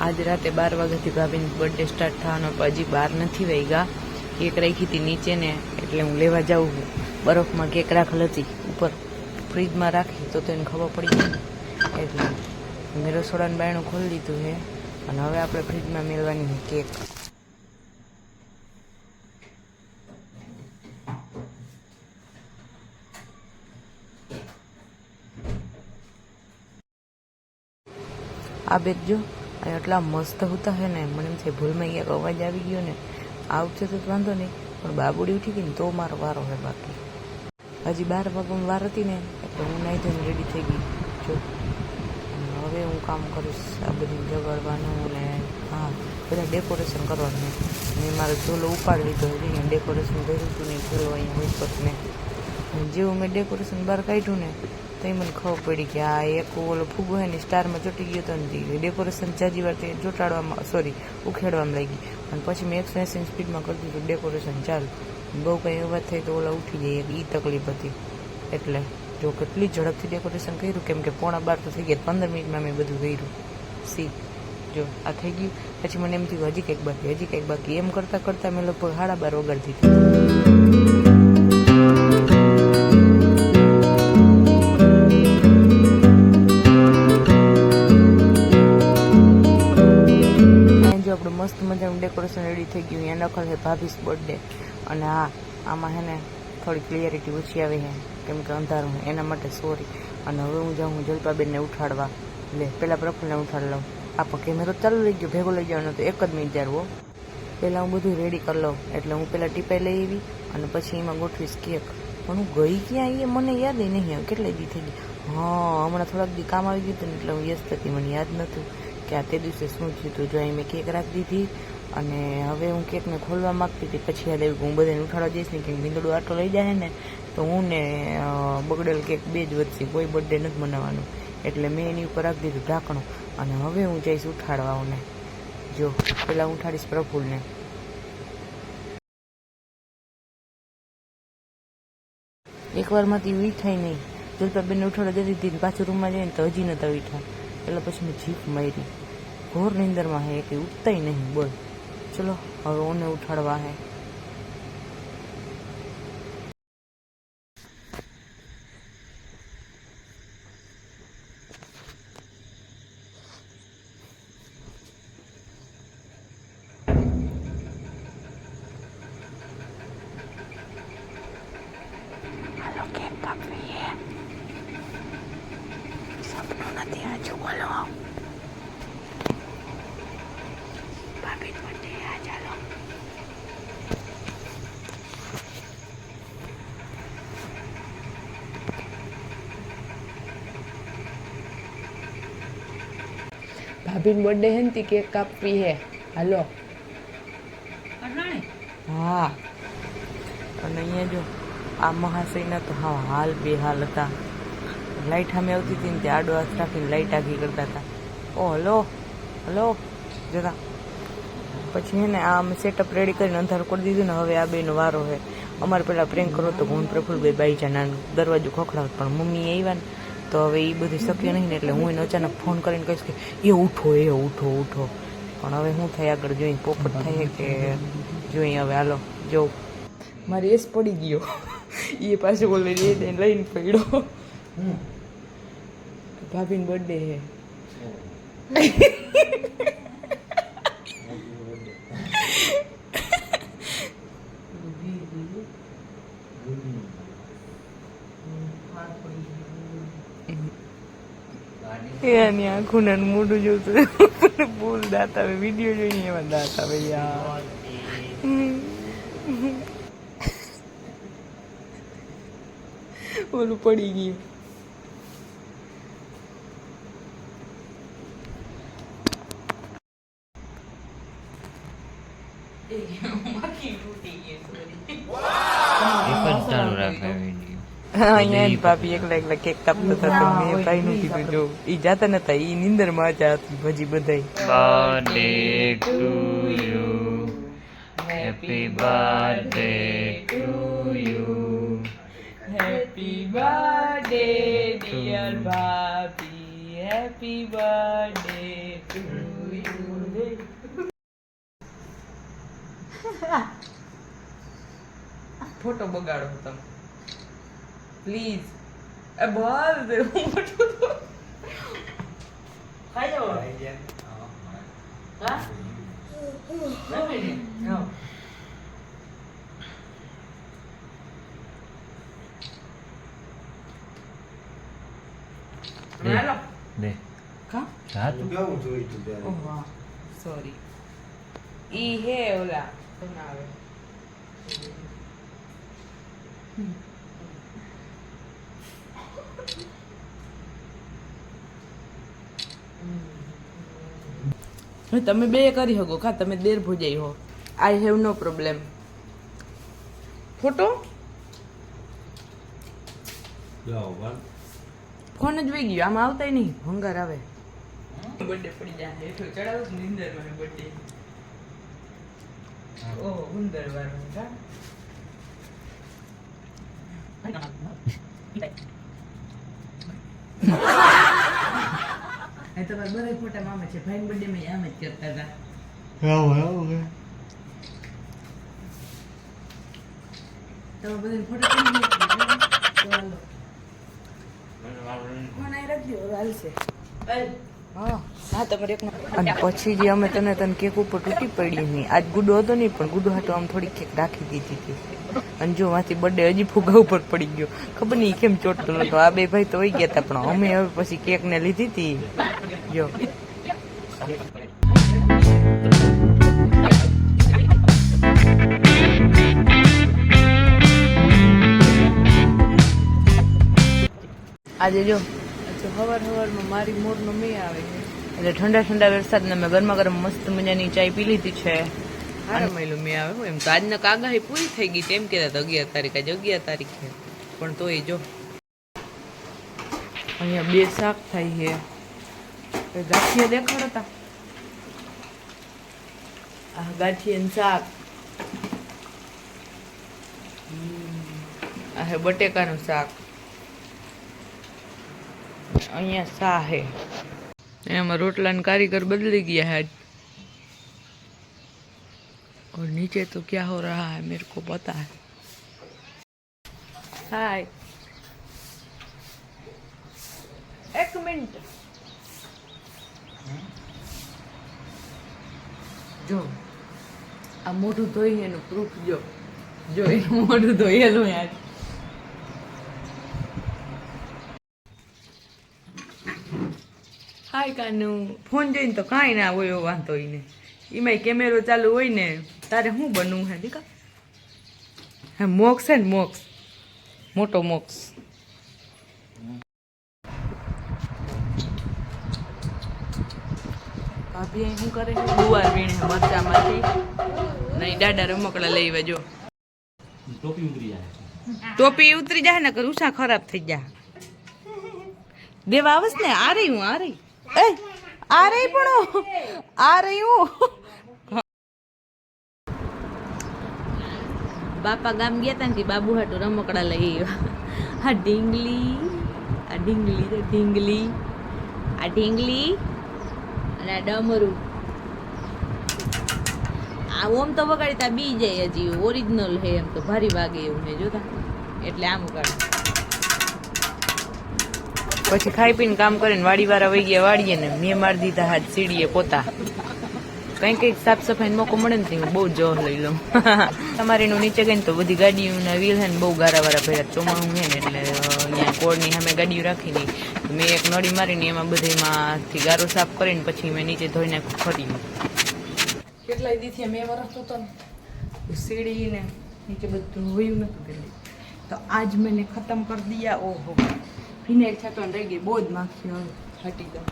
આજ રાતે 12 વાગ્યાથી ભાભીની બર્થડે સ્ટાર્ટ થવાનો, પણ હજી 12 નથી વાગ્યા. કેક રાખી હતી નીચે ને, એટલે હું લેવા જાઉં છું. બરફમાં કેક રાખેલ હતી, ઉપર ફ્રીજમાં રાખી તો એને ખબર પડી ગઈ ને, એટલે મેં રસોડાનું બાયણું ખોલી દીધું છે. અને હવે આપણે ફ્રીજમાં મેળવાની છે કેક. આ બેગ જો એટલા મસ્ત હોતા હે ને, મને એમ છે ભૂલમાં ક્યાંક અવાજ આવી ગયો ને આવશે તો વાંધો નહીં, પણ બાબુડી ઉઠી ગઈ ને તો મારો વારો હે. બાકી હજી 12 વાગ્યાની વાર હતી ને, એટલે હું નાહી ધોઈને રેડી થઈ ગઈ. જો હવે હું કામ કરીશ, આ બધું જગાડવાનું ને હા બધા ડેકોરેશન કરવાનું. મેં મારો ઝોલો ઉપાડી લીધો, અહીંયા ડેકોરેશન કર્યું હતું ને ઝોલો અહીંયા હોય ને જેવું મેં ડેકોરેશન બહાર કાઢ્યું ને તો મને ખબર પડી કે આ એક ઓલો ફૂગો હોય ને સ્ટારમાં ચોટી ગયો હતો ને ડેકોરેશન જાજી વાર ચોંટાડવામાં ઉખેડવામાં લાગી. અને પછી મેં 180 સ્પીડમાં કરી દીધું ડેકોરેશન ચાલુ. બહુ કંઈ અવાજ થાય તો ઓલા ઉઠી જાય, એ તકલીફ હતી. એટલે જો કેટલી ઝડપથી ડેકોરેશન કર્યું, કેમ કે 11:15 તો થઈ ગયા, 15 મિનિટમાં મેં બધું કર્યું. સી જો આ થઈ ગયું. પછી મને એમ થયું હજી કંઈક બાકી, એમ કરતાં કરતાં મેં લગભગ 12:30 વગાડી દીધી. આપણું મસ્ત મજાનું ડેકોરેશન રેડી થઈ ગયું. અહીંયા લખેલ છે ભાભીસ બર્થડે. અને હા, આમાં છે ને થોડી ક્લિયરિટી ઓછી આવી છે, કેમ કે અંધારું છે, એના માટે સોરી. અને હવે હું જાઉં જલ્પાબેનને ઉઠાડવા. પહેલાં પ્રફુલને ઉઠાડી લઉં. આપણે કેમેરો ચાલુ લઈ ગયો, ભેગો લઈ જવાનો તો 1 જ મિનિટ જારવો. પહેલાં હું બધું રેડી કરી લઉં, એટલે હું પહેલાં ટીપાઈ લઈ આવી અને પછી એમાં ગોઠવીશ કેક. પણ હું ગઈ ક્યાં એ મને યાદ નહીં આવે, કેટલા દી થઈ ગઈ. હા, હમણાં થોડાક દી કામ આવી ગયું હતું ને એટલે હું વ્યસ્ત હતી, મને યાદ નહોતું કે આ તે દિવસે શું થયું હતું. જો અહીં મેં કેક રાખી દીધી અને હવે હું કેકને ખોલવા માગતી હતી. પછી યાદ આવ્યું કે હું બધાને ઉઠાડવા જઈશ ને, કે મીંદડું આટલો લઈ જાય ને તો હું ને બગડેલ કેક 2 જ વધશે, કોઈ બર્થડે નથી મનાવવાનું. એટલે મેં એની ઉપર રાખી દીધું ઢાંકણું. અને હવે હું જઈશ ઉઠાડવાઓને. જો પહેલાં હું ઉઠાડીશ પ્રફુલને. એકવારમાંથી વીઠાય નહીં. જલ્પાબેનને ઉઠાડવા જતી હતી, પાછું રૂમમાં જઈને તો હજી નહોતા વીઠા. એટલે પછી મેં જીપ મારી. ઘોર નીંદરમાં હે, કે ઉઠતાય નહીં. બોલ ચલો હવે ઓને ઉઠાડવા હે. હાલો કેક કાપવી હે. સપનું નથી આ જો. બોલો ભાભી બર્થડે આ ચાલો. ભાભીની બર્થડે હે ને કેક કાપવી હે. હાલો હા. અને અહીંયા જો આ મહાશયના તો હા હાલ બેહાલ હતા. લાઇટ સામે આવતી હતી ને તે આડો હાથ રાખીને લાઇટ આખી કરતા હતા. ઓ હલો જરા. પછી હે ને આ અમે સેટઅપ રેડી કરીને અંધારું કરી દીધું ને. હવે આ બેનો વારો છે. અમારે પેલા પ્રેન્ક કરો તો હું પ્રફુલભાઈ બાઈજા નાનું દરવાજો ખખડાવત, પણ મમ્મી આવ્યા ને તો હવે એ બધું શક્ય નહીં ને, એટલે હું એને અચાનક ફોન કરીને કહીશ કે એ ઉઠો. પણ હવે શું થાય આગળ જોઈને, પોપટ થાય કે જોઈ. હવે હાલો જોઉં. મારે એસ પડી ગયો. એ પાછો બોલે લઈને પડ્યો. ભાભીની બર્થડે હે. એની આંખું ને મોઢું જોતું ભૂલ દાંત આવે. વિડીયો જોઈને એમાં દાંત આવે યાર. ઓલું પડી ગયું. અહીંયા ભાભી એકલા કેક કાપતા હતા તો મેં ભાઈનું કીધું જો ઈ જાતા નતા, ઈ નીંદરમાં હતા હજી બધાય. Birthday to you, happy birthday to you, happy birthday dear bhabhi, happy birthday to you. Photo બગાડો તમે પ્લીઝ. બસ ખાઈ જાઓ. હા સોરી ઈ હે ઓલા બનાવે. તમે બે કરી શકો કા તમે દેર ભોજાઈ હો. I have no problem. Photo phone જ વહી ગયો આમાં આવતાય નહીં ભંગાર આવે. બર્થડે પડી જાય હેઠો ચડાવું નિંદર માં બર્થડે. ઓહ ગુંદરવાર કા તમારા બધા ફોટા મામે છે ભાઈ બર્થડે માં આમ જ કરતા હતા. તમે બધા ફોટા અને પછી જે અમે તને કેક ઉપર તૂટી પડી નહીં. આજ ગુડો હતો નહીં પણ ગુડો હાટો આમ થોડી કેક રાખી દીધી હતી. અને જો માંથી બર્થડે હજી ફુગા ઉપર પડી ગયો. ખબર નહીં કેમ ચોટતો હતો. આ બે ભાઈ તો વહી ગયા હતા પણ અમે હવે પછી કેક ને લીધી હતી. જો આજે જો સવારમાં મારી મોરનો મેં આવે છે એટલે ઠંડા ઠંડા વરસાદને મેં ગરમા ગરમ મસ્ત મજાની ચાય પી લીધી છે. મહિલું મેં આવે એમ તો આજના આગાહી પૂરી થઈ ગઈ તેમ કહેતા 11 તારીખ આજે 11 તારીખ છે પણ તોય જો અહીંયા બે શાક થાય છે. ગાંઠિયા દેખાડતા આ ગાંઠિયા શાક આ હે બટેકાનું શાક. અહીંયા શા હે એમાં રોટલાના कारीगर बदली गया है और नीचे तो क्या हो रहा है मेरे को पता है. हाय एक मिनट जो आ मोटू धोई एनु प्रूफ जो जो एनु मोटू धोયેલું યાર. હાય કાનુ ફોન જોઈને તો કાંઈ ના હોય એવો વાંધો હોય ને. એમાંય કેમેરો ચાલુ હોય ને તારે શું બનવું હે દીકા? હા મોક્ષ છે ને મોક્ષ મોટો મોક્ષ. ભાભી અહીં શું કરે ગુવાર વીણે મરચામાંથી નહીં દાડા રમકડા લઈ જો. ટોપી ઉતરી જાય ને ઉષા ખરાબ થઈ જાય. દેવા આવસ ને આ રહી હું આ રહી આ રહી પણ આ રહી હું. બાપા ગામ ગયા તા ને બાબુ હાટું રમકડા લઈ આવ્યા. આ ઢીંગલી આ ઢીંગલી ઢીંગલી આ ઢીંગલી અને આ ડમરું. આ ઓમ તો વગાડતા બી જાય હજી ઓરિજિનલ હે એમ તો ભારી વાગે એવું ને જોતા એટલે આમ વગાડે. પછી ખાઈ પીને કામ કરીને વાડીવાળા વહી ગયા વાડીએ ને મેં મારી દીધા હાથ સીડીએ પોતા. કંઈક સાફ સફાઈ મોકો મળે ને હું બહુ જોર લઈ લઉં. તમારે એનું નીચે ગઈ ને તો બધી ગાડીઓના વ્હીલ છે ને બહુ ગારાવાળા ભર્યા ચોમાસું છે ને એટલે અહીંયા કોળની સામે ગાડીઓ રાખી દઈ. મેં એક નળી મારીને એમાં બધીમાંથી ગારો સાફ કરીને પછી મેં નીચે ધોઈ નાખું ફરી. કેટલાય દીથી મેં વરસતો હતો ને સીડી ને નીચે બધું હોયું નતું પેલી તો આજ મેં ખતમ કરી દિયા. ઓહો ફિનાઇલ છાંટવાની રહી ગઈ બહુ જ માખી હટી ગયો.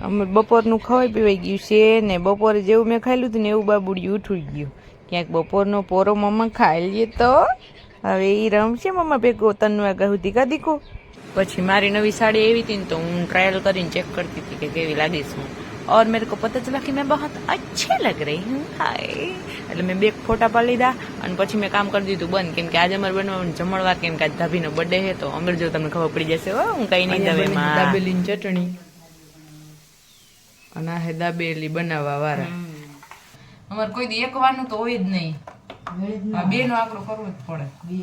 અમે બપોરનું ખવાઈ પીવાઈ ગયું છે ને બપોરે જેવું મેં ખાયેલું હતું ને એવું બાબુડિયું ઉઠી ગયું. ક્યાંક બપોરનો પોરો મમ્મા ખાઈ લઈએ તો હવે એ રમશે મમ્મા ભેગો 3 વાગ્યા સુધી કા દીકો. પછી મારી નવી સાડી એવી હતી ને તો હું ટ્રાયલ કરીને ચેક કરતી હતી કે કેવી લાગીશ હું और मेरे को पता चला कि मैं बहुत अच्छे लग रही हूँ हाय એટલે મેં 2 ફોટા પાડી લીધા અને પછી મેં કામ કરી દીધું બંધ કેમ કે આજે અમારે બનવાનું જમણવા કેમ કે આજ ધાભીનો બર્થડે છે તો અમીર જો તમને ખબર પડી જશે હો હું કઈ નહીં દવે માં દાબેલીની ચટણી અને આ હે દાબેલી બનાવવા વાળા અમાર કોઈ દી એક વાનું તો હોય જ નહીં બે નો આંકડો કરવો જ પડે બે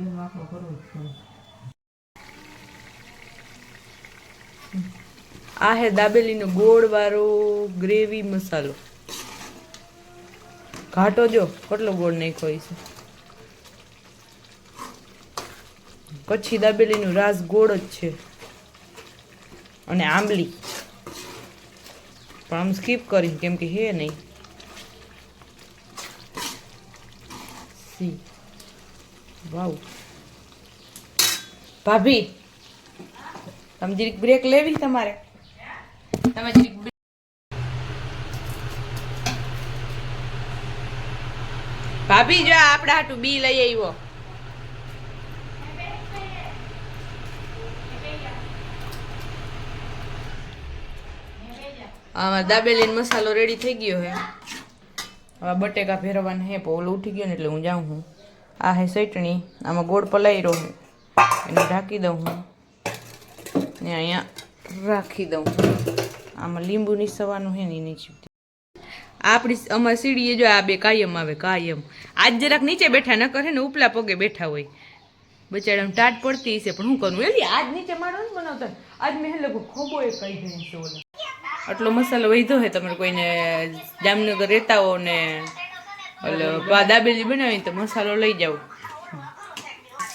નો આંકડો કરવો જ પડે આ હે દાબેલીનો ગોળ વાળો ગ્રેવી મસાલો ઘાટો જો કેટલો ગોળ નાખ્યો છે કચ્છી દાબેલીનું રાસ ગોળ જ છે અને આંબલી પણ આમ સ્કીપ કરી કેમ કે હે નહીં સી વાવ ભાભી તમે જરીક બ્રેક લેવી તમારે તમે જરીક ભાભી જો આપડા હાટું બી લઈ આવ્યો આમાં દાબેલી મસાલો રેડી થઈ ગયો હે હવે બટેકા ફેરવવાના હે ઓલો ઉઠી ગયો ને એટલે હું જાઉં હું આ હે ચટણી આમાં ગોળ પલાઈ રહ્યો હું એને ઢાંકી દઉં હું ને અહીંયા રાખી દઉં આમાં લીંબુ નીસવાનું હે ને નીચે આપણી અમારી સીડીએ જો આ બે કાયમ આવે કાયમ આજ જરાક નીચે બેઠા ન કરે ને ઉપલા પગે બેઠા હોય બચારા ટાટ પડતી છે પણ શું કરવું એલી આજ નીચે મારો ને બનાવતા આજ મેં લગભગ ખોબો એ કહી દે છે ઓલો આટલો મસાલો વધ્યો હે તમે કોઈને જામનગર રહેતા હો ને ઓલો દાબેલી બનાવી તો મસાલો લઈ જાવ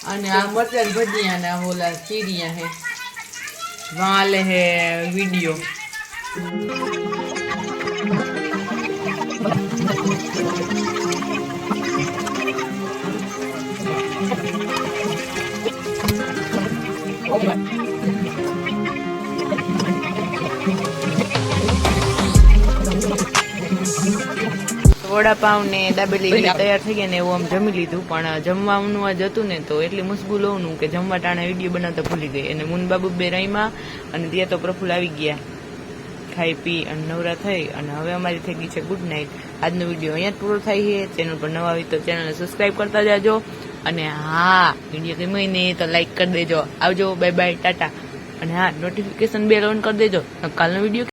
અને આ મરચાં ભજીયા ને ઓલા ચીરિયા હે વાલે હે વિડિયો વડાપાઉં ને દાબેલી તૈયાર થઈ ગયા ને એવું આમ જમી લીધું પણ જમવાનું જ હતું ને તો એટલી મુશ્કેલ હોવું કે જમવા ટાણે વિડીયો બનાવતા ભૂલી ગઈ અને મુનબાબુ બે રહીમાં અને ત્યાં તો પ્રફુલ આવી ગયા ખાઈ પી અને નવરા થઈ અને હવે અમારી થઈ ગઈ છે ગુડ નાઇટ આજનો વિડીયો અહીંયા પૂરો થાય છે ચેનલ પર નવા આવી તો ચેનલને સબસ્ક્રાઈબ કરતા જાજો અને હા વિડીયો ગમે ને તો લાઈક કરી દેજો આવજો બાય બાય ટાટા અને હા નોટિફિકેશન બેલ ઓન કરી દેજો કાલનો વિડીયો